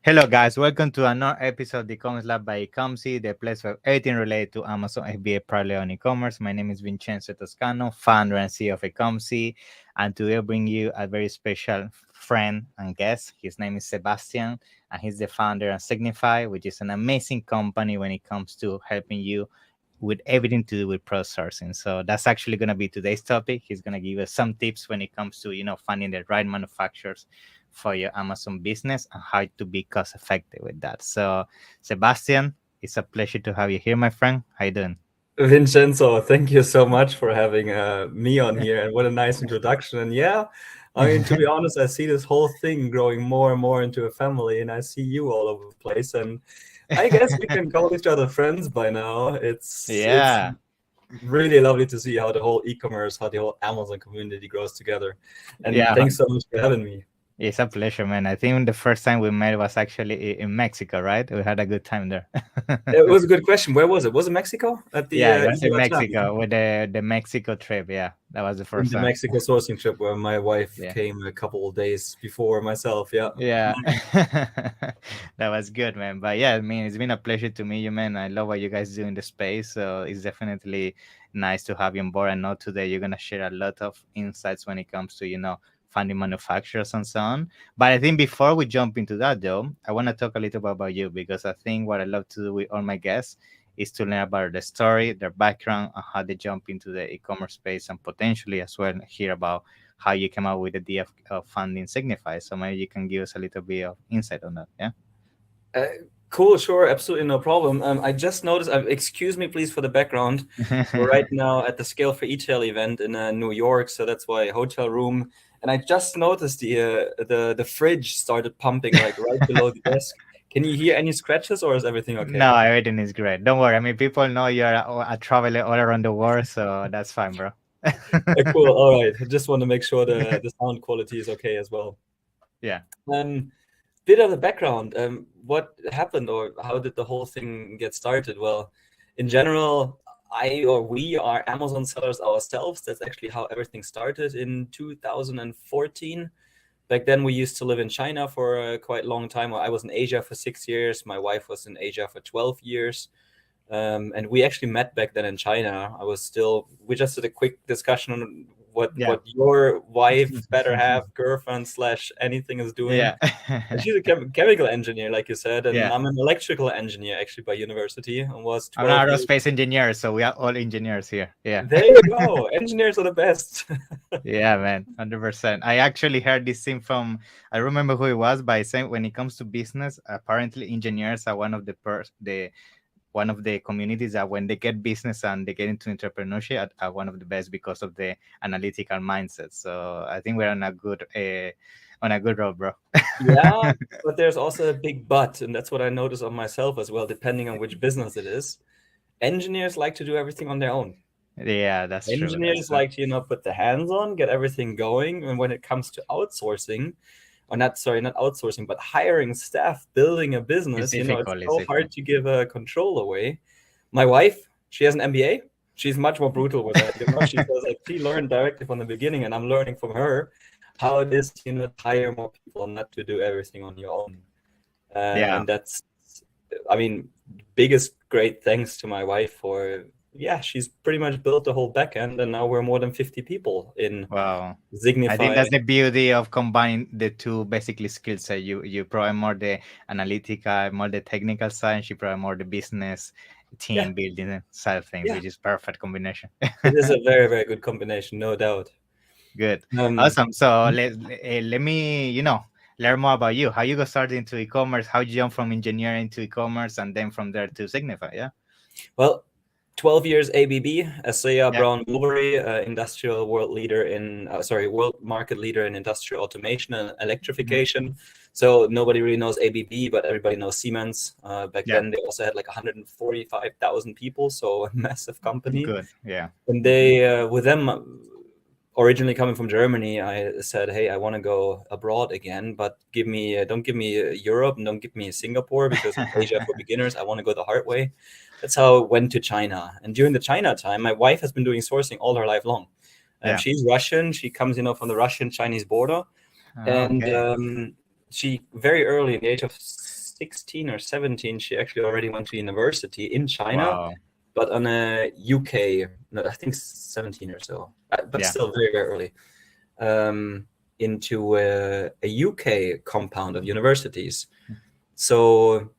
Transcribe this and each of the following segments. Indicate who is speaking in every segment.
Speaker 1: Hello, guys. Welcome to another episode of the e-commerce lab by Ecomcy, the place for everything related to Amazon FBA primarily on e-commerce. My name is Vincenzo Toscano, founder and CEO of Ecomcy, and today I bring you a very special friend and guest. His name is Sebastian, and he's the founder of Signify, which is an amazing company when it comes to helping you with everything to do with pro sourcing. So that's actually going to be today's topic. He's going to give us some tips when it comes to finding the right manufacturers for your Amazon business and how to be cost effective with that. So Sebastian, it's a pleasure to have you here, my friend. How you doing?
Speaker 2: Vincenzo, thank you so much for having me on here, and what a nice introduction. And yeah, I mean, to be honest, I see this whole thing growing more and more into a family, and I see you all over the place. And I guess we can call each other friends by now. It's
Speaker 1: Yeah.
Speaker 2: really lovely to see how the whole e-commerce, how the whole Amazon community grows together. And
Speaker 1: Yeah.
Speaker 2: thanks so much for having me.
Speaker 1: It's a pleasure, man. I think the first time we met was actually in Mexico, right? We had a good time there.
Speaker 2: It was a good question. Where was it? Was it Mexico at the
Speaker 1: Yeah, it was in
Speaker 2: Isla China?
Speaker 1: Mexico with the Mexico trip. Yeah, that was the
Speaker 2: In
Speaker 1: first
Speaker 2: the
Speaker 1: time.
Speaker 2: Mexico sourcing trip where my wife
Speaker 1: Yeah.
Speaker 2: came a couple of days before myself. Yeah.
Speaker 1: Yeah, that was good, man. But yeah, I mean, it's been a pleasure to meet you, man. I love what you guys do in the space. So it's definitely nice to have you on board. I know today you're gonna share a lot of insights when it comes to finding manufacturers and so on. But I think before we jump into that, though, I want to talk a little bit about you because I think what I love to do with all my guests is to learn about the story, their background, and how they jump into the e-commerce space, and potentially as well hear about how you came up with the idea of funding Signify. So maybe you can give us a little bit of insight on that. Yeah.
Speaker 2: Uh, cool, sure, absolutely no problem. I just noticed, excuse me, please, for the background. We're right now at the Scale for E-tail event in New York, so that's why hotel room. And I just noticed the fridge started pumping like right below the desk. Can you hear any scratches, or is everything okay?
Speaker 1: No, everything is great. Don't worry. I mean, people know you're a traveler all around the world, so that's fine, bro.
Speaker 2: Cool. All right. I just want to make sure the sound quality is okay as well.
Speaker 1: Yeah.
Speaker 2: Um, Bit of the background. What happened, or how did the whole thing get started? Well, in general, we are Amazon sellers ourselves. That's actually how everything started in 2014. Back then, we used to live in China for a quite long time. I was in Asia for 6 years. My wife was in Asia for 12 years. And we actually met back then in China. We just did a quick discussion on
Speaker 1: Yeah.
Speaker 2: what your wife better have, girlfriend slash anything is doing.
Speaker 1: Yeah.
Speaker 2: And she's a chemical engineer, like you said, and
Speaker 1: Yeah.
Speaker 2: I'm an electrical engineer actually by university, and was
Speaker 1: I'm an
Speaker 2: 12 years.
Speaker 1: aerospace engineer, so we are all engineers here. Yeah.
Speaker 2: There you go. Engineers are the best.
Speaker 1: Yeah, man, 100%. I actually heard this thing from, I remember who it was, by saying when it comes to business, apparently engineers are one of the communities that when they get business and they get into entrepreneurship are one of the best because of the analytical mindset. So I think we're on a good road, bro.
Speaker 2: Yeah, but there's also a big but, and that's what I notice on myself as well, depending on which business it is. Engineers like to do everything on their own.
Speaker 1: Yeah, that's true. That's
Speaker 2: Engineers
Speaker 1: true.
Speaker 2: like to, put the hands on, get everything going. And when it comes to outsourcing, or not, sorry, not outsourcing, but hiring staff, building a
Speaker 1: It's
Speaker 2: business, it's
Speaker 1: difficult. It's
Speaker 2: so hard
Speaker 1: difficult.
Speaker 2: to give control away. My wife, she has an MBA. She's much more brutal with that. She says like she learned directly from the beginning, and I'm learning from her how it is, to hire more people, not to do everything on your own.
Speaker 1: Yeah.
Speaker 2: And that's, I mean, biggest great thanks to my wife for, yeah, she's pretty much built the whole backend, and now we're more than 50 people in
Speaker 1: Wow. I think
Speaker 2: Signify.
Speaker 1: that's the beauty of combining the two basically skill set. You provide more the analytical, more the technical side. She provide more the business
Speaker 2: Yeah,
Speaker 1: team building side of things,
Speaker 2: yeah,
Speaker 1: which is perfect combination.
Speaker 2: it is a very, very good combination, no doubt.
Speaker 1: Good.
Speaker 2: Um,
Speaker 1: Awesome. So let me, learn more about you. How you got started into e-commerce, how you jump from engineering to e-commerce and then from there to Signify. Yeah.
Speaker 2: well, 12 years ABB, ASEA
Speaker 1: Yeah.
Speaker 2: Brown Boveri, industrial world leader world market leader in industrial automation and
Speaker 1: Mhm.
Speaker 2: electrification. So nobody really knows ABB, but everybody knows Siemens. Back
Speaker 1: Yeah.
Speaker 2: then, they also had like 145,000 people, so a massive company.
Speaker 1: Good. Yeah.
Speaker 2: And they, with them originally coming from Germany, I said, hey, I want to go abroad again, but don't give me Europe, and don't give me Singapore, because it's Asia for beginners. I want to go the hard way. That's how I went to China. And during the China time, my wife has been doing sourcing all her life long.
Speaker 1: Yeah.
Speaker 2: She's Russian. She comes, from the Russian-Chinese border. And
Speaker 1: Okay.
Speaker 2: she very early, in the age of 16 or 17, she actually already went to university in China,
Speaker 1: Wow.
Speaker 2: but on a UK, no, I think 17 or so, but
Speaker 1: Yeah.
Speaker 2: still very, very early, into a UK compound of universities. So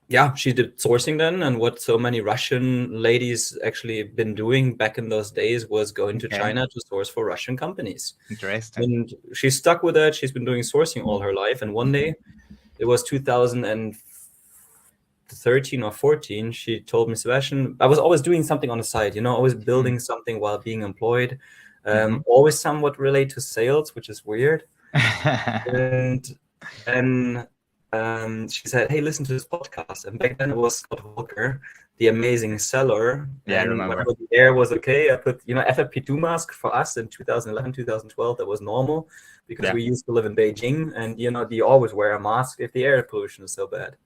Speaker 2: yeah, she did sourcing then, and what so many Russian ladies actually been doing back in those days was going to
Speaker 1: Okay.
Speaker 2: China to source for Russian companies.
Speaker 1: Interesting.
Speaker 2: And she's stuck with that. She's been doing sourcing all her life. And one day, it was 2013 or 14, she told me, Sebastian, I was always doing something on the side, always building something while being employed,
Speaker 1: Mhm.
Speaker 2: always somewhat related to sales, which is weird. And then she said, hey, listen to this podcast. And back then it was Scott Walker, the amazing seller.
Speaker 1: Yeah, I
Speaker 2: And
Speaker 1: remember.
Speaker 2: whenever the air was okay, I put, FFP2 mask for us in 2011, 2012. That was normal because
Speaker 1: Yeah.
Speaker 2: we used to live in Beijing. And, you always wear a mask if the air pollution is so bad.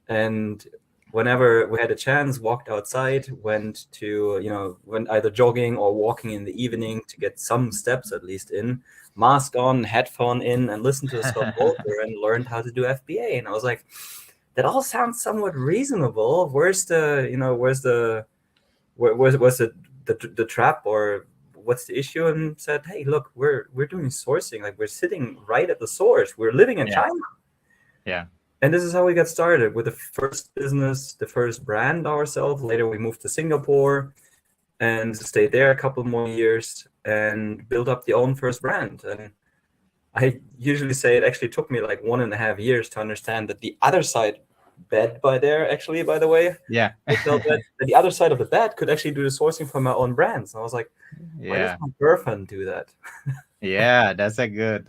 Speaker 2: And whenever we had a chance, walked outside, went to, went either jogging or walking in the evening to get some steps at least in, mask on, headphone in, and listened to Scott Walker and learned how to do FBA. And I was like, that all sounds somewhat reasonable. Where's the trap, or what's the issue? And said, hey, look, we're doing sourcing. Like, we're sitting right at the source. We're living in
Speaker 1: Yeah.
Speaker 2: China.
Speaker 1: Yeah.
Speaker 2: And this is how we got started with the first business, the first brand ourselves. Later, we moved to Singapore and stayed there a couple more years and built up the own first brand. And I usually say it actually took me like 1.5 years to understand that the other side bed by the way,
Speaker 1: Yeah.
Speaker 2: I felt that the other side of the bed could actually do the sourcing for my own brands. And I was like, why does
Speaker 1: Yeah.
Speaker 2: my girlfriend do that?
Speaker 1: Yeah, that's a good.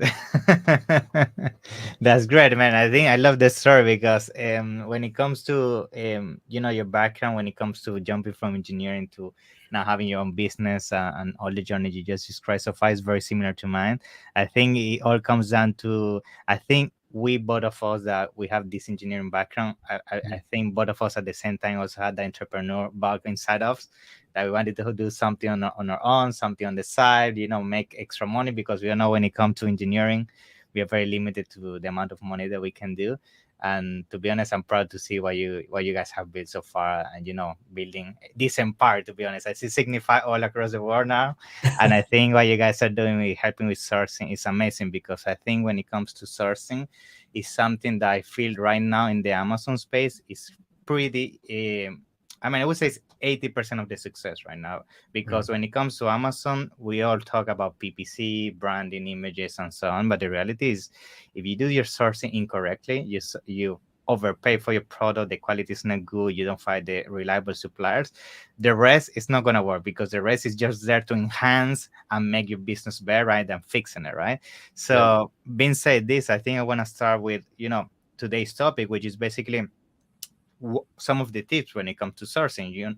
Speaker 1: That's great, man. I think I love this story because when it comes to your background, when it comes to jumping from engineering to now having your own business and all the journey you just described so far is very similar to mine. I think it all comes down to, I think we both of us that we have this engineering background. I think both of us at the same time also had the entrepreneur bug inside us, that we wanted to do something on our own, something on the side, make extra money, because we know when it comes to engineering, we are very limited to the amount of money that we can do. And to be honest, I'm proud to see what you guys have built so far, and building this empire. To be honest, I see Signify all across the world now, and I think what you guys are doing with helping with sourcing is amazing, because I think when it comes to sourcing, is something that I feel right now in the Amazon space is pretty. I would say it's 80% of the success right now, because when it comes to Amazon, we all talk about PPC, branding, images, and so on. But the reality is, if you do your sourcing incorrectly, you overpay for your product, the quality is not good, you don't find the reliable suppliers, the rest is not going to work, because the rest is just there to enhance and make your business better, right, than fixing it, right? So being said this, I think I want to start with today's topic, which is basically some of the tips when it comes to sourcing.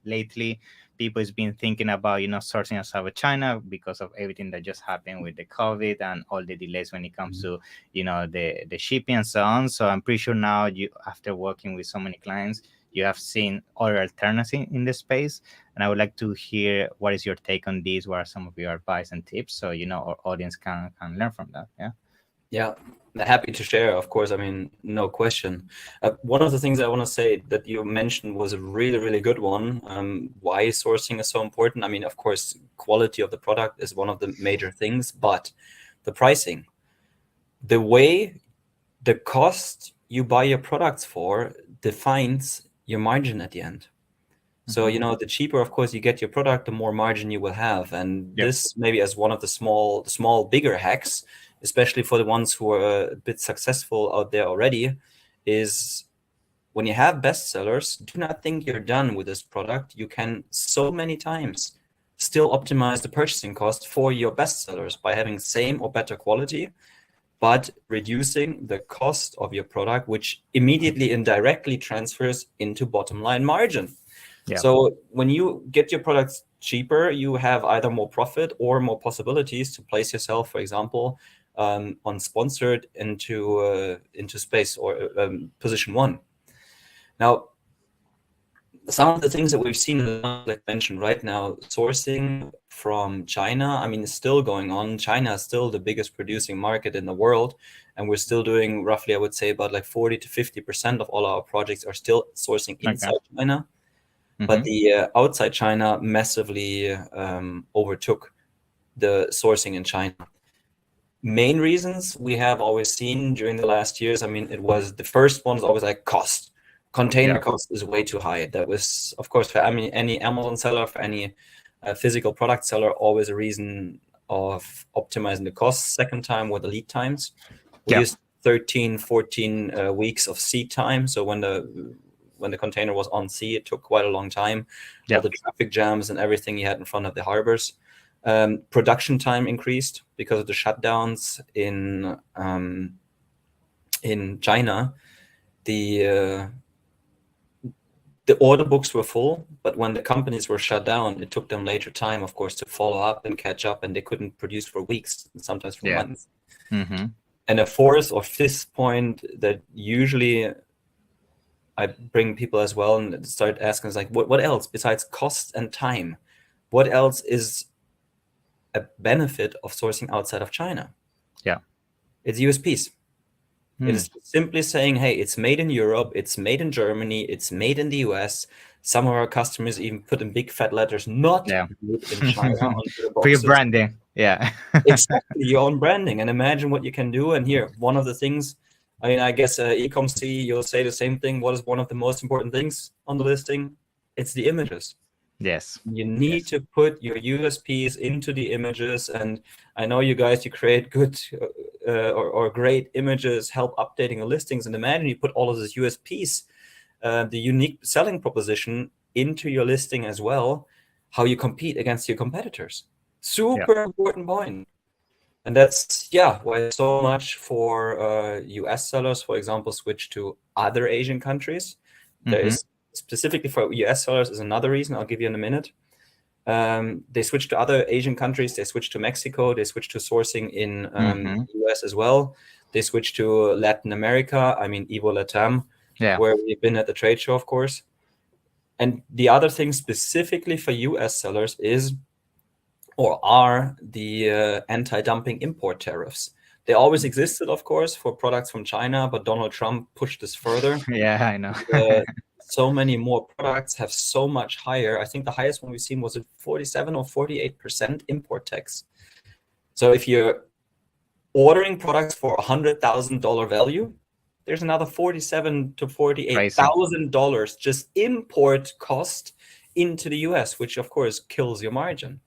Speaker 1: Lately people has been thinking about sourcing outside of China because of everything that just happened with the COVID and all the delays when it comes to the shipping and so on. So I'm pretty sure now, you, after working with so many clients, you have seen other alternatives in the space, and I would like to hear what is your take on this, what are some of your advice and tips, so our audience can learn from that.
Speaker 2: Yeah, happy to share, of course. I mean, no question. One of the things I want to say that you mentioned was a really, really good one. Why sourcing is so important. I mean, of course, quality of the product is one of the major things, but the pricing, the way the cost you buy your products for defines your margin at the end. So, the cheaper, of course, you get your product, the more margin you will have. And
Speaker 1: Yep.
Speaker 2: this maybe as one of the small, bigger hacks, especially for the ones who are a bit successful out there already, is when you have bestsellers, do not think you're done with this product. You can so many times still optimize the purchasing cost for your bestsellers by having same or better quality, but reducing the cost of your product, which immediately indirectly transfers into bottom line margin.
Speaker 1: Yeah.
Speaker 2: So when you get your products cheaper, you have either more profit or more possibilities to place yourself, for example, on sponsored into space or position one. Now, some of the things that we've seen, like mentioned right now, sourcing from China, I mean, it's still going on. China is still the biggest producing market in the world, and we're still doing roughly, I would say, about like 40 to 50% of all our projects are still sourcing inside China. But the outside China massively overtook the sourcing in China. Main reasons we have always seen during the last years, I mean, it was the first one is always like cost. Container cost is way too high. That was, of course, for any Amazon seller, for any physical product seller, always a reason of optimizing the costs. Second time were the lead times. We used 13, 14 weeks of sea time. So when the container was on sea, it took quite a long time. All the traffic jams and everything you had in front of the harbors. Production time increased because of the shutdowns in China. The order books were full, but when the companies were shut down, it took them later time, of course, to follow up and catch up, and they couldn't produce for weeks, sometimes for months. And a fourth or fifth point that usually I bring people as well and start asking is like, what else besides cost and time? What else is a benefit of sourcing outside of China? It's USPs. It is simply saying, hey, it's made in Europe, it's made in Germany, it's made in the US. Some of our customers even put in big fat letters, not made in China onto the boxes.
Speaker 1: For your branding.
Speaker 2: Exactly, your own branding. And imagine what you can do. And here, one of the things, I mean, I guess Ecomcy, you'll say the same thing. What is one of the most important things on the listing? It's the images.
Speaker 1: Yes.
Speaker 2: You need to put your USPs into the images. And I know you guys, you create good or great images, help updating the listings. And imagine you put all of these USPs, the unique selling proposition into your listing as well, how you compete against your competitors. Super important point. And that's, why so much for US sellers, for example, switch to other Asian countries. There is specifically for US sellers is another reason I'll give you in a minute. They switch to other Asian countries. They switch to Mexico. They switch to sourcing in the US as well. They switch to Latin America. I mean, Evo Latam, where we've been at the trade show, of course. And the other thing specifically for US sellers is, or are, the anti-dumping import tariffs. They always existed, of course, for products from China, but Donald Trump pushed this further.
Speaker 1: I know.
Speaker 2: So many more products have so much higher. I think the highest one we've seen was a 47 or 48% import tax. So if you're ordering products for $100,000 value, there's another $47,000 to $48,000 just import cost into the US, which of course kills your margin.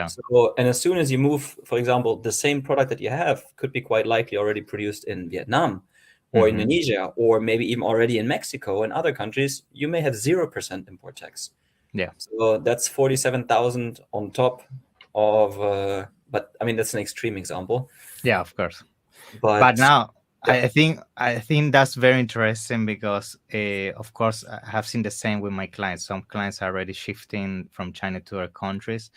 Speaker 2: So, and as soon as you move, for example, the same product that you have could be quite likely already produced in Vietnam or Indonesia, or maybe even already in Mexico and other countries, you may have 0% import tax. So that's 47,000 on top of, but I mean, that's an extreme example.
Speaker 1: Of course. But now, I think that's very interesting because, of course, I have seen the same with my clients. Some clients are already shifting from China to other countries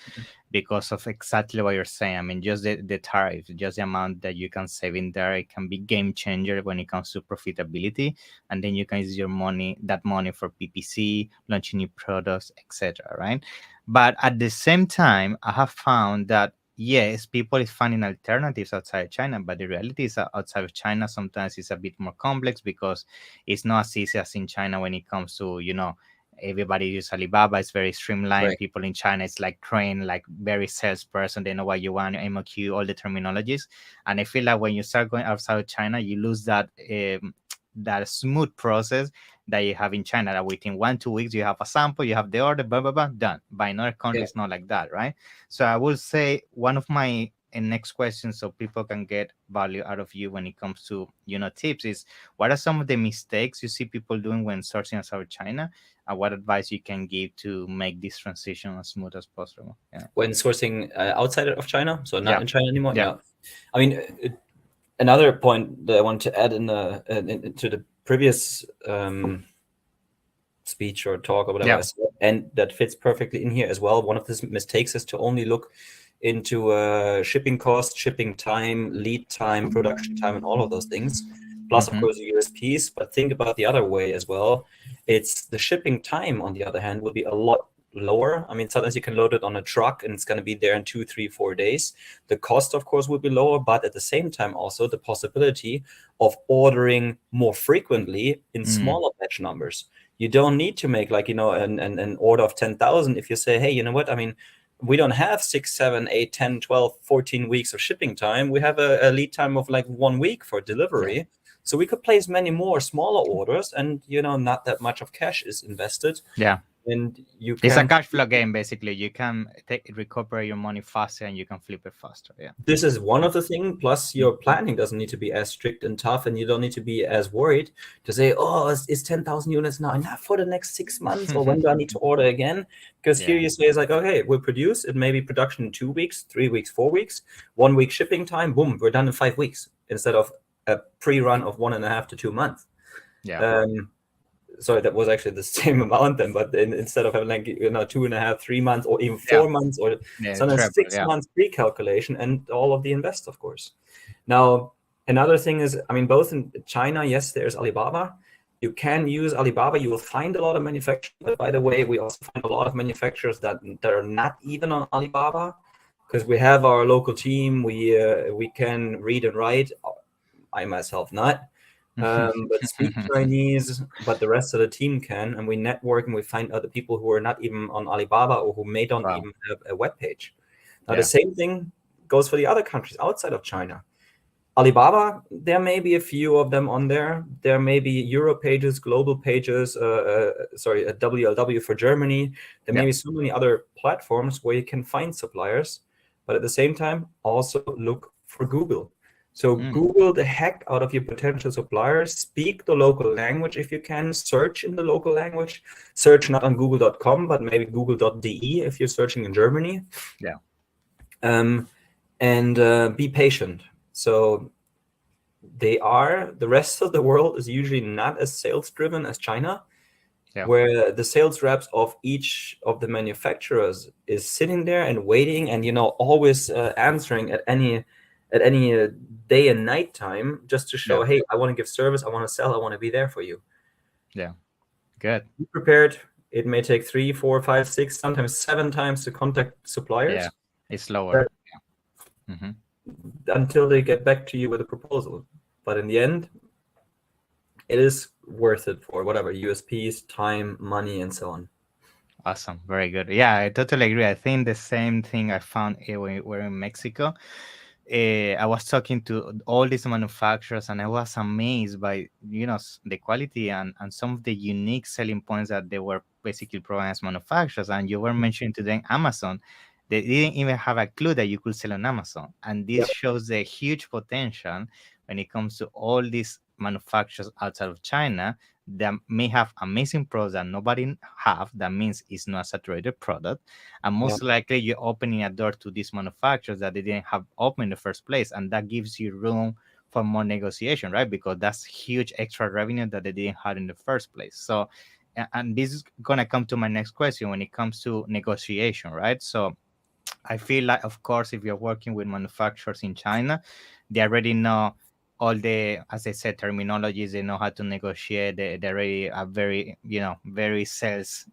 Speaker 1: because of exactly what you're saying. I mean, just the tariff, just the amount that you can save in there, it can be game changer when it comes to profitability. And then you can use that money for PPC, launching new products, etc. Right? But at the same time, I have found that yes, people is finding alternatives outside China, but the reality is that outside of China, sometimes it's a bit more complex because it's not as easy as in China when it comes to, everybody uses Alibaba. It's very streamlined. People in China, it's like trained, like very salesperson. They know what you want, MOQ, all the terminologies. And I feel like when you start going outside of China, you lose that smooth process that you have in China, that within 1-2 weeks you have a sample, you have the order, blah blah blah, done. By another country, it's not like that, right? So I will say one of my next questions, so people can get value out of you when it comes to tips, is what are some of the mistakes you see people doing when sourcing outside of China, and what advice you can give to make this transition as smooth as possible?
Speaker 2: When sourcing outside of China, so not in China anymore. I mean, another point that I want to add into the previous speech or talk or whatever I said, and that fits perfectly in here as well. One of the mistakes is to only look into shipping cost, shipping time, lead time, production time, and all of those things. plus, of course, USPs. But think about the other way as well. It's the shipping time, on the other hand, will be a lot lower. I mean, sometimes you can load it on a truck and it's going to be there in 2, 3, 4 days. The cost, of course, will be lower, but at the same time, also the possibility of ordering more frequently in smaller batch numbers. You don't need to make like, an order of 10,000 if you say, hey, you know what? I mean, we don't have 6, 7, 8, 10, 12, 14 weeks of shipping time. We have a lead time of like 1 week for delivery. Yeah. So we could place many more smaller orders and, not that much of cash is invested.
Speaker 1: Yeah.
Speaker 2: And you can...
Speaker 1: It's a cash flow game, basically. You can recover your money faster and you can flip it faster. Yeah.
Speaker 2: This is one of the things. Plus, your planning doesn't need to be as strict and tough, and you don't need to be as worried to say, oh, is 10,000 units now enough for the next 6 months? Or when do I need to order again? Because here you say, it's like, okay, we'll produce. It may be production in 2 weeks, 3 weeks, 4 weeks, 1 week shipping time. Boom, we're done in 5 weeks instead of a pre-run of 1.5 to 2 months.
Speaker 1: Yeah.
Speaker 2: Sorry, that was actually the same amount then, but instead of having like 2.5, 3 months, or even 4 months, or sometimes 6 months pre-calculation, and all of the invest, of course. Now, another thing is, I mean, both in China, yes, there's Alibaba. You can use Alibaba. You will find a lot of manufacturers. But by the way, we also find a lot of manufacturers that are not even on Alibaba, because we have our local team. We can read and write. I myself not. But speak Chinese, but the rest of the team can, and we network and we find other people who are not even on Alibaba or who may don't even have a web page. Now, the same thing goes for the other countries outside of China. Alibaba, there may be a few of them on there. There may be Euro pages, global pages, a WLW for Germany. There may be so many other platforms where you can find suppliers, but at the same time, also look for Google. So Google the heck out of your potential suppliers, speak the local language if you can, search in the local language, search not on google.com, but maybe google.de if you're searching in Germany.
Speaker 1: Yeah.
Speaker 2: And be patient. So the rest of the world is usually not as sales driven as China, where the sales reps of each of the manufacturers is sitting there and waiting and, always answering at any day and night time, just to show, hey, I want to give service, I want to sell, I want to be there for you.
Speaker 1: Yeah, good.
Speaker 2: Be prepared. It may take 3, 4, 5, 6, sometimes 7 times to contact suppliers.
Speaker 1: Yeah, it's slower.
Speaker 2: Until they get back to you with a proposal. But in the end, it is worth it for whatever USPs, time, money, and so on.
Speaker 1: Awesome, very good. Yeah, I totally agree. I think the same thing I found when we're in Mexico. I was talking to all these manufacturers and I was amazed by, the quality and some of the unique selling points that they were basically providing as manufacturers. And you were mentioning to them Amazon. They didn't even have a clue that you could sell on Amazon. And this shows the huge potential when it comes to all these manufacturers outside of China that may have amazing products that nobody have. That means it's not a saturated product. And most likely you're opening a door to these manufacturers that they didn't have open in the first place. And that gives you room for more negotiation, right? Because that's huge extra revenue that they didn't have in the first place. So, and this is going to come to my next question when it comes to negotiation, right? So I feel like, of course, if you're working with manufacturers in China, they already know all the, as I said, terminologies. They know how to negotiate. They already are very, very sales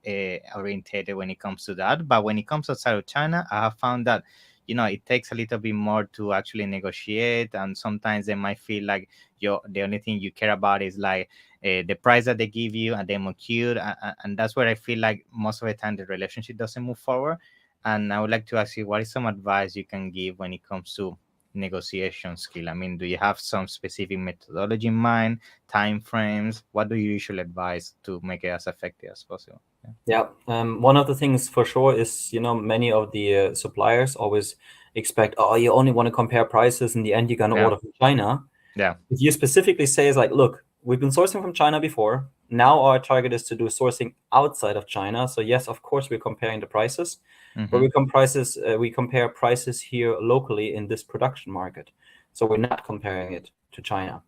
Speaker 1: orientated when it comes to that. But when it comes outside of China, I have found that, it takes a little bit more to actually negotiate. And sometimes they might feel like the only thing you care about is like the price that they give you and demo queue. And that's where I feel like most of the time the relationship doesn't move forward. And I would like to ask you, what is some advice you can give when it comes to negotiation skill? I mean, do you have some specific methodology in mind, time frames? What do you usually advise to make it as effective as possible?
Speaker 2: One of the things for sure is, many of the suppliers always expect, you only want to compare prices. In the end, you're going to order from China.
Speaker 1: Yeah.
Speaker 2: If you specifically say, it's like, look, we've been sourcing from China before. Now our target is to do sourcing outside of China. So yes, of course, we're comparing the prices. But we compare prices here locally in this production market. So we're not comparing it to China.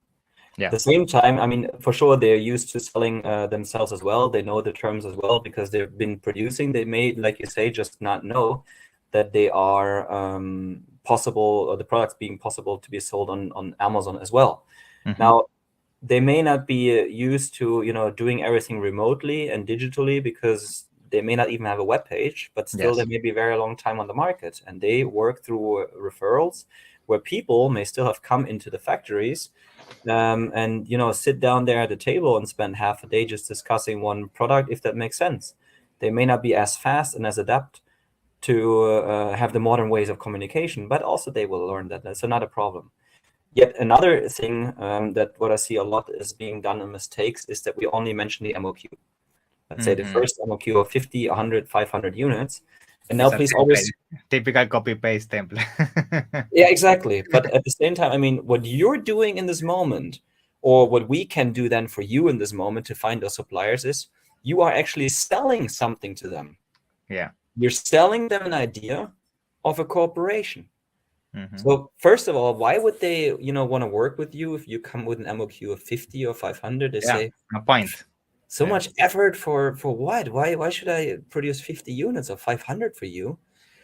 Speaker 2: At the same time, I mean, for sure, they're used to selling themselves as well. They know the terms as well because they've been producing. They may, like you say, just not know that they are possible, or the products being possible to be sold on Amazon as well. Now, they may not be used to, doing everything remotely and digitally, because they may not even have a web page, but still they
Speaker 1: Yes.
Speaker 2: may be a very long time on the market, and they work through referrals where people may still have come into the factories, and sit down there at the table and spend half a day just discussing one product, if that makes sense. They may not be as fast and as adept to have the modern ways of communication, but also they will learn that. That's another problem. Yet another thing that what I see a lot is being done in mistakes is that we only mention the MOQ. Let's say the first MOQ of 50, 100, 500 units. And now
Speaker 1: It's a
Speaker 2: please
Speaker 1: template,
Speaker 2: always,
Speaker 1: typical copy paste template.
Speaker 2: yeah, exactly. But at the same time, I mean, what you're doing in this moment, or what we can do then for you in this moment to find those suppliers, is you are actually selling something to them.
Speaker 1: Yeah.
Speaker 2: You're selling them an idea of a cooperation.
Speaker 1: Mm-hmm.
Speaker 2: So first of all, why would they, want to work with you if you come with an MOQ of 50 or 500? They say,
Speaker 1: a point.
Speaker 2: so
Speaker 1: Yeah.
Speaker 2: much effort for what? Why should I produce 50 units or 500 for you?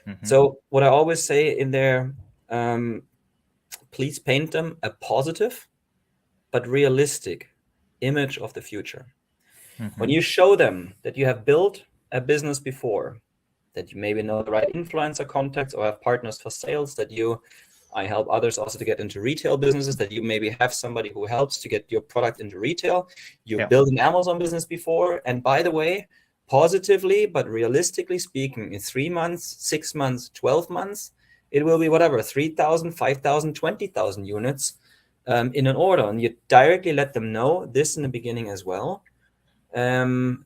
Speaker 1: Mm-hmm.
Speaker 2: So what I always say in there, please paint them a positive but realistic image of the future.
Speaker 1: Mm-hmm.
Speaker 2: When you show them that you have built a business before, that you maybe know the right influencer contacts or have partners for sales, that I help others also to get into retail businesses, that you maybe have somebody who helps to get your product into retail. You built an Amazon business before. And by the way, positively, but realistically speaking, in 3 months, 6 months, 12 months, it will be whatever, 3,000, 5,000, 20,000 units in an order. And you directly let them know this in the beginning as well. Then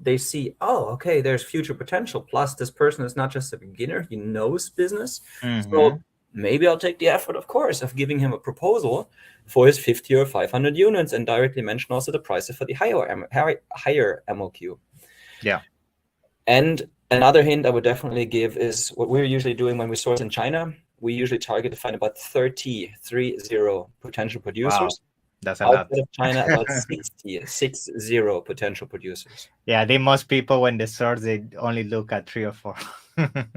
Speaker 2: they see, oh, okay, there's future potential. Plus, this person is not just a beginner, he knows business.
Speaker 1: Mm-hmm.
Speaker 2: So maybe I'll take the effort, of course, of giving him a proposal for his 50 or 500 units, and directly mention also the prices for the higher MOQ.
Speaker 1: Yeah.
Speaker 2: And another hint I would definitely give is what we're usually doing when we source in China. We usually target to find about 30 potential producers.
Speaker 1: Wow. That's a lot.
Speaker 2: Outside of China, about 60 potential producers.
Speaker 1: Yeah, they most people when they source, they only look at 3 or 4.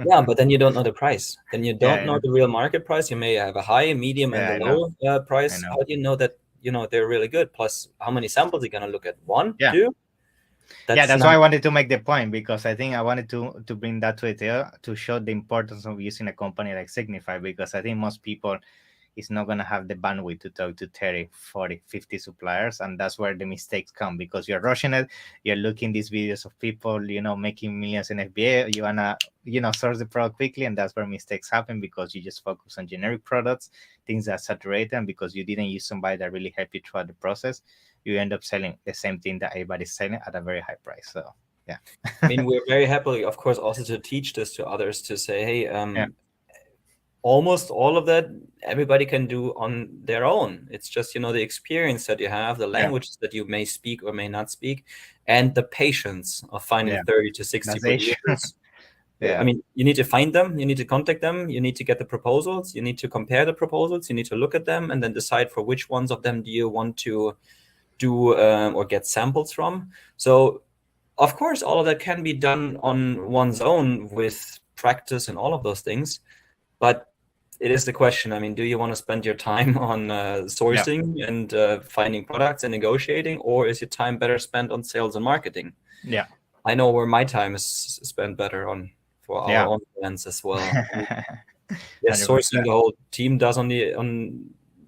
Speaker 2: Yeah, but then you don't know the price. Then you don't
Speaker 1: Yeah,
Speaker 2: know the real market price. You may have a high, medium, and
Speaker 1: I
Speaker 2: a
Speaker 1: know.
Speaker 2: low price.
Speaker 1: I know.
Speaker 2: How do you know that they're really good? Plus, how many samples are you gonna look at? 1,
Speaker 1: Yeah.
Speaker 2: 2?
Speaker 1: That's why I wanted to make the point, because I think I wanted to bring that to it to show the importance of using a company like Signify, because I think most people is not going to have the bandwidth to talk to 30, 40, 50 suppliers. And that's where the mistakes come, because you're rushing it. You're looking these videos of people, making millions in FBA. You want to, source the product quickly. And that's where mistakes happen, because you just focus on generic products, things that saturate them, because you didn't use somebody that really helped you throughout the process. You end up selling the same thing that everybody's selling at a very high price. So, yeah.
Speaker 2: I mean, we're very happy, of course, also to teach this to others, to say, hey, almost all of that everybody can do on their own. It's just the experience that you have, the languages that you may speak or may not speak, and the patience of finding 30 to 60 producers. I mean, you need to find them, you need to contact them, you need to get the proposals, you need to compare the proposals, you need to look at them, and then decide for which ones of them do you want to do or get samples from. So of course all of that can be done on one's own with practice and all of those things, but it is the question. I mean, do you want to spend your time on sourcing and finding products and negotiating, or is your time better spent on sales and marketing?
Speaker 1: Yeah.
Speaker 2: I know where my time is spent better on for our own brands as well. Yes, sourcing the whole team does on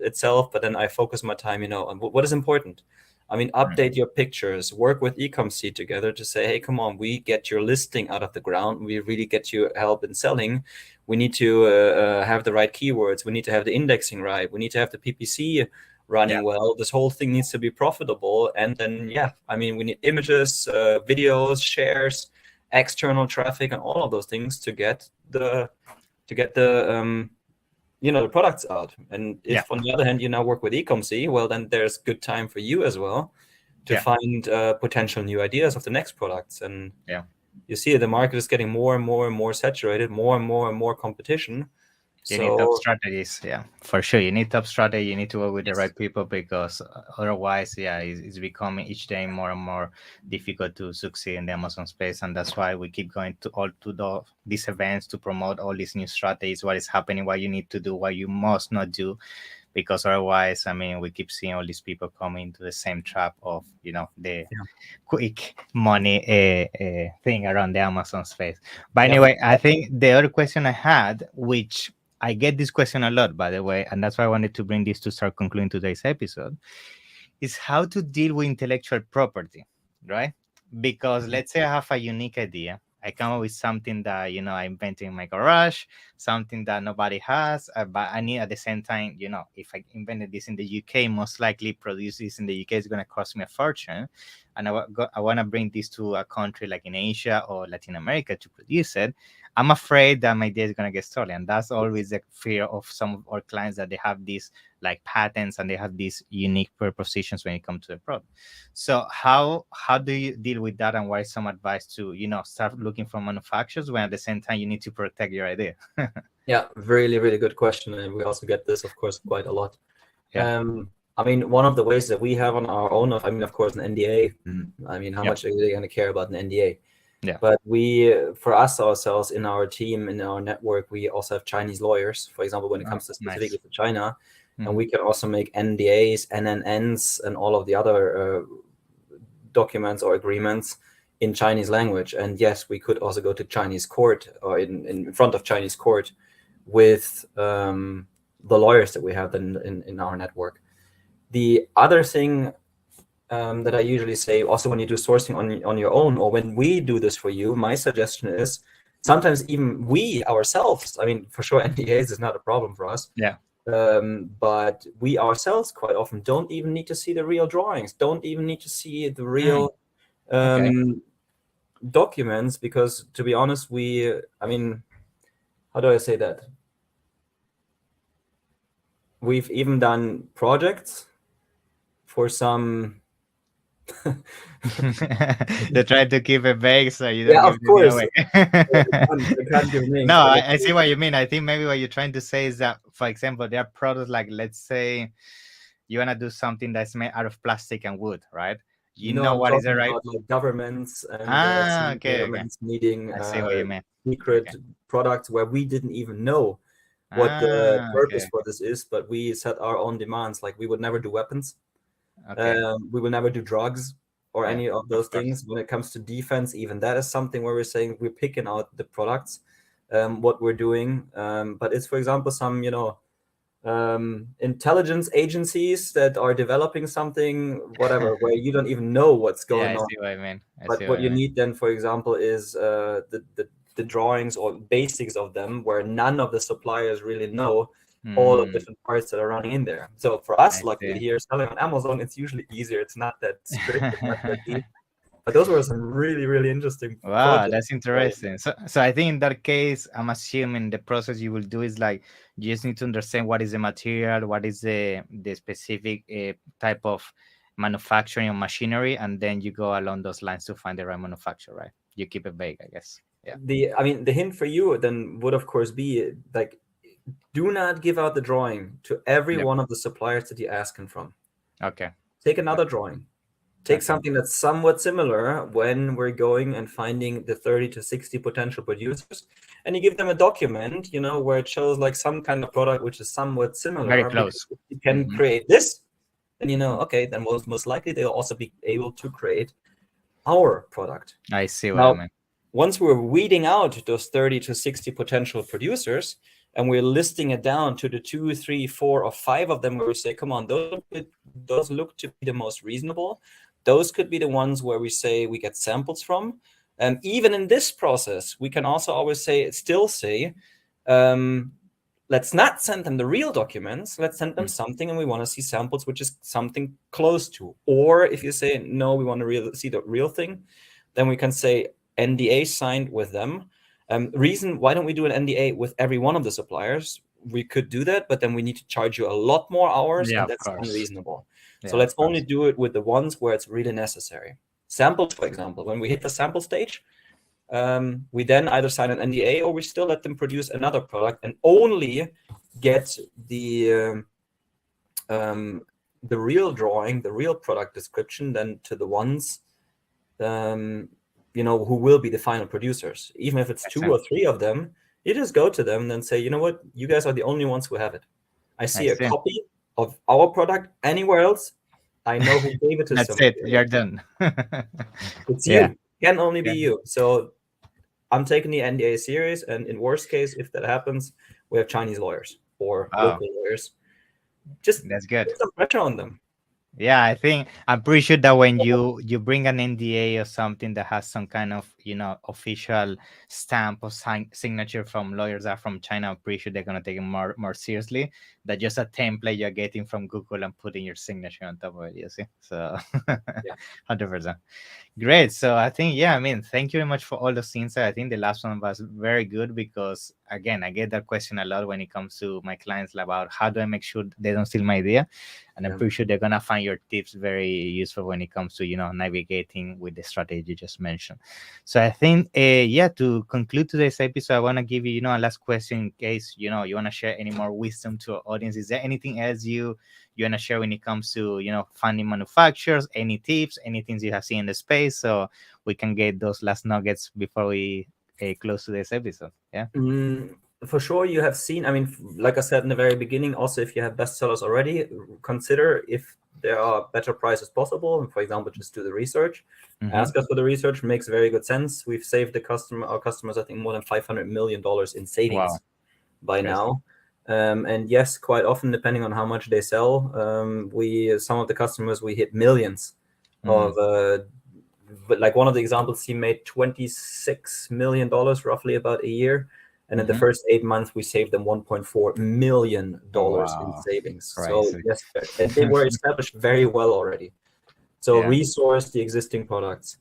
Speaker 2: itself, but then I focus my time, on what is important. I mean, update your pictures, work with Ecomcy together to say, hey, come on, we get your listing out of the ground. We really get you help in selling. We need to have the right keywords. We need to have the indexing right. We need to have the PPC running well. This whole thing needs to be profitable. And then, I mean, we need images, videos, shares, external traffic, and all of those things to get the the products out. And if on the other hand you now work with Ecomcy, well, then there's good time for you as well to find potential new ideas of the next products. And you see the market is getting more and more and more saturated, more and more competition.
Speaker 1: You need top strategies, for sure. You need top strategy. You need to work with the right people, because otherwise, it's becoming each day more and more difficult to succeed in the Amazon space. And that's why we keep going to these events to promote all these new strategies, what is happening, what you need to do, what you must not do, because otherwise, I mean, we keep seeing all these people coming to the same trap of, the
Speaker 2: Yeah.
Speaker 1: quick money thing around the Amazon space. But
Speaker 2: Yeah.
Speaker 1: anyway, I think the other question I had, which I get this question a lot, by the way, and that's why I wanted to bring this to start concluding today's episode, is how to deal with intellectual property, right? Because let's say I have a unique idea. I come up with something that, I invented in my garage, something that nobody has, but I need at the same time, if I invented this in the UK, most likely produce this in the UK is going to cost me a fortune. And I want to bring this to a country like in Asia or Latin America to produce it. I'm afraid that my idea is going to get stolen. That's always the fear of some of our clients, that they have these like patents and they have these unique propositions when it comes to the product. So how do you deal with that, and what is some advice to start looking for manufacturers when at the same time you need to protect your idea?
Speaker 2: Yeah, really, really good question. And we also get this, of course, quite a lot.
Speaker 1: Yeah.
Speaker 2: I mean, one of the ways that we have on our own, of course, an NDA. I mean, how
Speaker 1: Yeah.
Speaker 2: much are they going to care about an NDA?
Speaker 1: Yeah.
Speaker 2: But for us ourselves, in our team, in our network, we also have Chinese lawyers, for example, when it comes to specifically to China. And we can also make NDAs, NNNs, and all of the other documents or agreements in Chinese language. And yes, we could also go to Chinese court, or in front of Chinese court, with the lawyers that we have in our network. The other thing that I usually say, also when you do sourcing on your own, or when we do this for you, my suggestion is sometimes even we ourselves, I mean, for sure, NDAs is not a problem for us.
Speaker 1: Yeah.
Speaker 2: But we ourselves quite often don't even need to see the real drawings, don't even need to see the real documents, because to be honest, I mean, how do I say that? We've even done projects for some.
Speaker 1: They try to keep it vague so you don't
Speaker 2: Yeah,
Speaker 1: give
Speaker 2: of
Speaker 1: it
Speaker 2: course.
Speaker 1: away.
Speaker 2: I can't give names.
Speaker 1: No, I see what you mean. I think maybe what you're trying to say is that, for example, there are products like, let's say you want to do something that's made out of plastic and wood, right? You know
Speaker 2: I'm
Speaker 1: what is the
Speaker 2: talking
Speaker 1: right.
Speaker 2: about like governments and some
Speaker 1: Okay.
Speaker 2: governments needing
Speaker 1: I see what you mean.
Speaker 2: secret
Speaker 1: Okay.
Speaker 2: products where we didn't even know what the purpose
Speaker 1: Okay.
Speaker 2: for this is, but we set our own demands. Like we would never do weapons.
Speaker 1: Okay.
Speaker 2: We will never do drugs or
Speaker 1: Yeah,
Speaker 2: any of those
Speaker 1: of course.
Speaker 2: things. When it comes to defense, even that is something where we're saying we're picking out the products, what we're doing. But it's, for example, some, intelligence agencies that are developing something, whatever, where you don't even know what's
Speaker 1: Yeah,
Speaker 2: going
Speaker 1: I
Speaker 2: on.
Speaker 1: see what I mean.
Speaker 2: But what you need then, for example, is the drawings or basics of them, where none of the suppliers really know all the different parts that are running in there. So for us, luckily here, selling on Amazon, it's usually easier. It's not that strict, it's not that deep. But those were some really, really interesting
Speaker 1: Wow,
Speaker 2: projects.
Speaker 1: that's interesting. So I think in that case, I'm assuming the process you will do is like you just need to understand what is the material, what is the specific type of manufacturing or machinery, and then you go along those lines to find the right manufacturer, right? You keep it vague, I guess. Yeah.
Speaker 2: The hint for you then would, of course, be like, do not give out the drawing to every one of the suppliers that you're asking from.
Speaker 1: Okay.
Speaker 2: Take another drawing. Take something that's somewhat similar when we're going and finding the 30 to 60 potential producers, and you give them a document, where it shows like some kind of product which is somewhat similar.
Speaker 1: Very close.
Speaker 2: You can create this, and okay, then most likely they'll also be able to create our product.
Speaker 1: I see what I mean.
Speaker 2: Once we're weeding out those 30 to 60 potential producers, and we're listing it down to the 2, 3, 4, or 5 of them where we say, come on, those look to be the most reasonable. Those could be the ones where we say we get samples from. And even in this process, we can also always still say, let's not send them the real documents. Let's send them something, and we want to see samples, which is something close to. Or if you say, no, we want to see the real thing, then we can say NDA signed with them. Reason why don't we do an NDA with every one of the suppliers? We could do that, but then we need to charge you a lot more hours, and that's unreasonable. So let's only do it with the ones where it's really necessary. Samples, for example, when we hit the sample stage, we then either sign an NDA or we still let them produce another product and only get the real drawing, the real product description, then to the ones who will be the final producers. Even if it's 2 or 3 of them, you just go to them and say, you know what, you guys are the only ones who have it. I see a copy of our product anywhere else, I know who gave it to
Speaker 1: That's
Speaker 2: somebody
Speaker 1: it. You're
Speaker 2: else.
Speaker 1: done.
Speaker 2: It's
Speaker 1: Yeah.
Speaker 2: you. Can only be
Speaker 1: Yeah.
Speaker 2: you. So I'm taking the NDA serious, and in worst case, if that happens, we have Chinese lawyers or
Speaker 1: Oh,
Speaker 2: local lawyers. Just
Speaker 1: that's good.
Speaker 2: put some pressure on them.
Speaker 1: Yeah, I think I'm pretty sure that when you bring an NDA or something that has some kind of official stamp or signature from lawyers that are from China, I'm pretty sure they're gonna take it more seriously than just a template you're getting from Google and putting your signature on top of it. You see, so
Speaker 2: Yeah.
Speaker 1: 100%. Great. So I think, yeah, I mean, thank you very much for all those insights. I think the last one was very good because, again, I get that question a lot when it comes to my clients about how do I make sure they don't steal my idea. And I'm
Speaker 2: Yeah.
Speaker 1: pretty sure they're going to find your tips very useful when it comes to, navigating with the strategy you just mentioned. So I think, yeah, to conclude today's episode, I want to give you, a last question in case, you want to share any more wisdom to our audience. Is there anything else you want to share when it comes to funding manufacturers, any tips, any things you have seen in the space, so we can get those last nuggets before we close today's episode? Yeah.
Speaker 2: For sure, you have seen. I mean, like I said in the very beginning, also if you have bestsellers already, consider if there are better prices possible. And for example, just do the research. Ask us for the research. Makes very good sense. We've saved our customers, I think, more than $500 million in savings
Speaker 1: Wow.
Speaker 2: by
Speaker 1: Crazy.
Speaker 2: now. And yes, quite often, depending on how much they sell, some of the customers we hit millions of. But like one of the examples, he made $26 million roughly about a year. And in the first 8 months, we saved them $1.4 million in
Speaker 1: Wow.
Speaker 2: savings. So
Speaker 1: Crazy.
Speaker 2: yes, and they were established very well already. So
Speaker 1: Yeah.
Speaker 2: resource the existing products.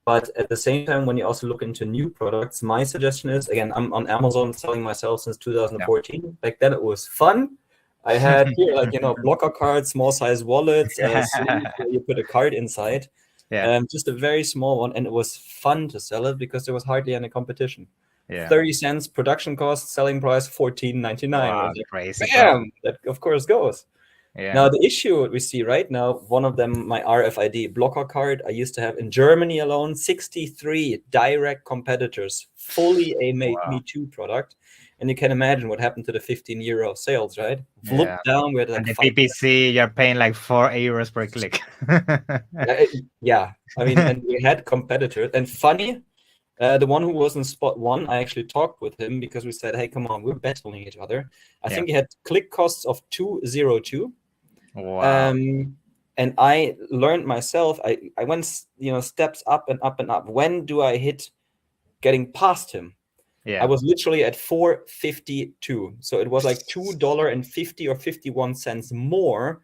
Speaker 2: But at the same time, when you also look into new products, my suggestion is, again, I'm on Amazon selling myself since 2014. Back then it was fun. I had here, like, blocker cards, small size wallets, sleeves where you put a card inside.
Speaker 1: Yeah.
Speaker 2: Just a very small one. And it was fun to sell it because there was hardly any competition.
Speaker 1: Yeah.
Speaker 2: 30 cents production cost, selling price $14.99.
Speaker 1: Wow.
Speaker 2: Like,
Speaker 1: Crazy.
Speaker 2: bam! That of course goes.
Speaker 1: Yeah.
Speaker 2: Now, the issue we see right now, one of them, my RFID blocker card, I used to have in Germany alone 63 direct competitors, fully a Me Too product. And you can imagine what happened to the 15 euro sales, right?
Speaker 1: Yeah.
Speaker 2: Look down, we had like
Speaker 1: And the
Speaker 2: 5.
Speaker 1: PPC, you're paying like €4 per click.
Speaker 2: Yeah, I mean, and we had competitors. And funny, the one who was in spot one, I actually talked with him because we said, hey, come on, we're battling each other. I think he had click costs of 202.
Speaker 1: Wow.
Speaker 2: And I learned myself, I went, steps up and up and up. When do I hit getting past him?
Speaker 1: Yeah.
Speaker 2: I was literally at 452. So it was like $2.50 or 51 cents more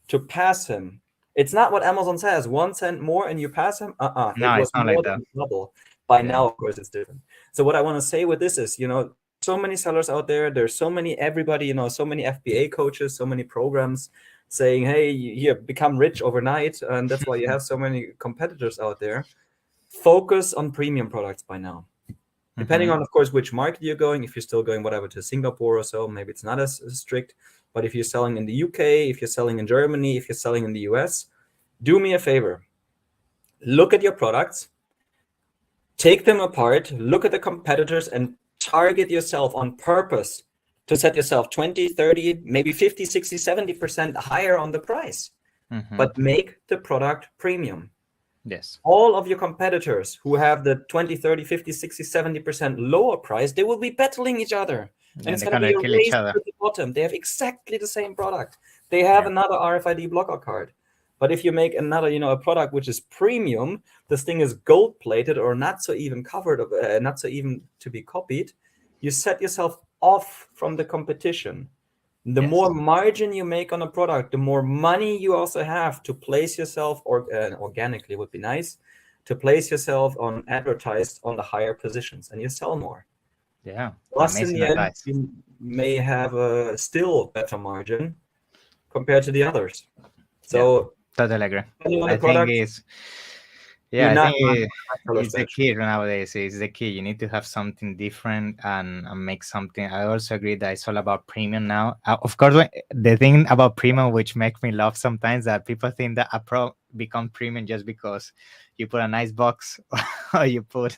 Speaker 2: to pass him. It's not what Amazon says, 1 cent more and you pass him. It
Speaker 1: No,
Speaker 2: was
Speaker 1: it's not like
Speaker 2: more
Speaker 1: that.
Speaker 2: than double. By
Speaker 1: Yeah.
Speaker 2: now, of course, it's different. So what I want to say with this is, so many sellers out there. There's so many, everybody, so many FBA coaches, so many programs saying, hey, here, become rich overnight. And that's why you have so many competitors out there. Focus on premium products by now. Depending on, of course, which market you're going. If you're still going, whatever, to Singapore or so, maybe it's not as strict. But if you're selling in the UK, if you're selling in Germany, if you're selling in the US, do me a favor. Look at your products, take them apart, look at the competitors, and target yourself on purpose to set yourself 20, 30, maybe 50, 60, 70% higher on the price. But make the product premium.
Speaker 1: Yes.
Speaker 2: All of your competitors who have the 20, 30, 50, 60, 70% lower price, they will be battling each other. And it's
Speaker 1: they're
Speaker 2: going to be
Speaker 1: gonna
Speaker 2: a
Speaker 1: kill each
Speaker 2: race
Speaker 1: other.
Speaker 2: to the bottom. They have exactly the same product. They have another RFID blocker card. But if you make another, a product which is premium, this thing is gold plated or not so even covered, not so even to be copied, you set yourself off from the competition. The more margin you make on a product, the more money you also have to place yourself, or organically would be nice, to place yourself on advertised on the higher positions, and you sell more.
Speaker 1: Yeah.
Speaker 2: Plus, in
Speaker 1: Amazing
Speaker 2: the end,
Speaker 1: advice.
Speaker 2: you may have a still better margin compared to the others. So,
Speaker 1: Totally agree.
Speaker 2: depending on the
Speaker 1: I think
Speaker 2: product,
Speaker 1: it's
Speaker 2: do
Speaker 1: I
Speaker 2: not
Speaker 1: think
Speaker 2: run sellers
Speaker 1: it's the
Speaker 2: badge.
Speaker 1: key nowadays. It's the key. You need to have something different and make something. I also agree that it's all about premium now. Of course, the thing about premium which makes me laugh sometimes that people think that a pro become premium just because you put a nice box or you put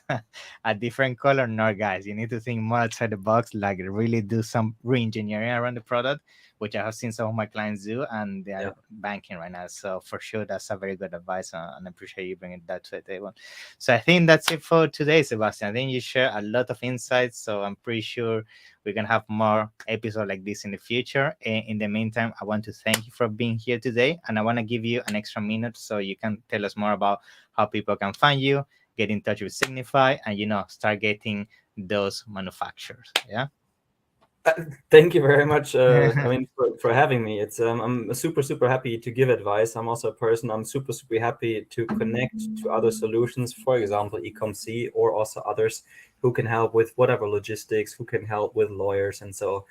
Speaker 1: a different color. No, guys, you need to think more outside the box, like really do some re-engineering around the product, which I have seen some of my clients do, and they are
Speaker 2: Yeah.
Speaker 1: banking right now. So for sure, that's a very good advice, and I appreciate you bringing that to the table. So I think that's it for today, Sebastian. I think you share a lot of insights, so I'm pretty sure we're gonna have more episodes like this in the future. In the meantime, I want to thank you for being here today, and I want to give you an extra minute so you can tell us more about how people can find you, get in touch with Signify, and start getting those manufacturers. Yeah.
Speaker 2: Uh, Thank you very much. I mean, for having me. It's I'm super happy to give advice. I'm also a person. I'm super happy to connect to other solutions. For example, Ecomcy or also others who can help with whatever logistics, who can help with lawyers, and so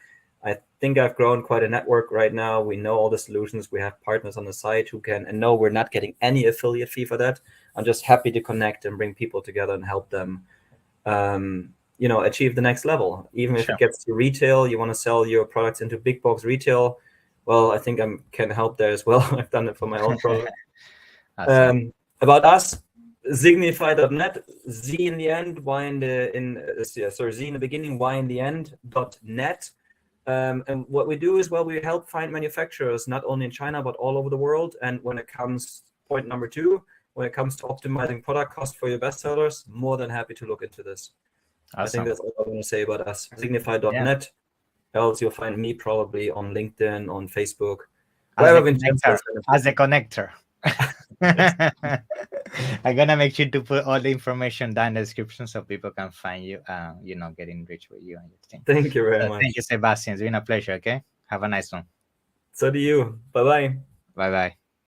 Speaker 2: I think I've grown quite a network right now. We know all the solutions. We have partners on the site who can, and no, we're not getting any affiliate fee for that. I'm just happy to connect and bring people together and help them achieve the next level. Even if it
Speaker 1: Sure.
Speaker 2: gets to retail, you want to sell your products into big box retail, well, I think I can help there as well. I've done it for my own product.
Speaker 1: Awesome.
Speaker 2: About us, Signify.net, Z in the end, Y in the Z in the beginning, Y in the end .net. And what we do is, well, we help find manufacturers not only in China but all over the world. And when it comes, point number 2, when it comes to optimizing product cost for your bestsellers, more than happy to look into this. I think
Speaker 1: Awesome.
Speaker 2: that's all I'm going to say about us.
Speaker 1: Yeah.
Speaker 2: Signify.net. Else you'll find me probably on LinkedIn, on Facebook,
Speaker 1: As
Speaker 2: wherever
Speaker 1: the
Speaker 2: Vincenzo
Speaker 1: connector.
Speaker 2: is going to
Speaker 1: As
Speaker 2: put
Speaker 1: the
Speaker 2: me.
Speaker 1: connector.
Speaker 2: Yes.
Speaker 1: I'm gonna make sure to put all the information down in the description so people can find you, get in reach with you and your team.
Speaker 2: Thank you very
Speaker 1: So thank
Speaker 2: much.
Speaker 1: you, Sebastian. It's been a pleasure. Okay. Have a nice one.
Speaker 2: So do you. Bye bye.
Speaker 1: Bye bye.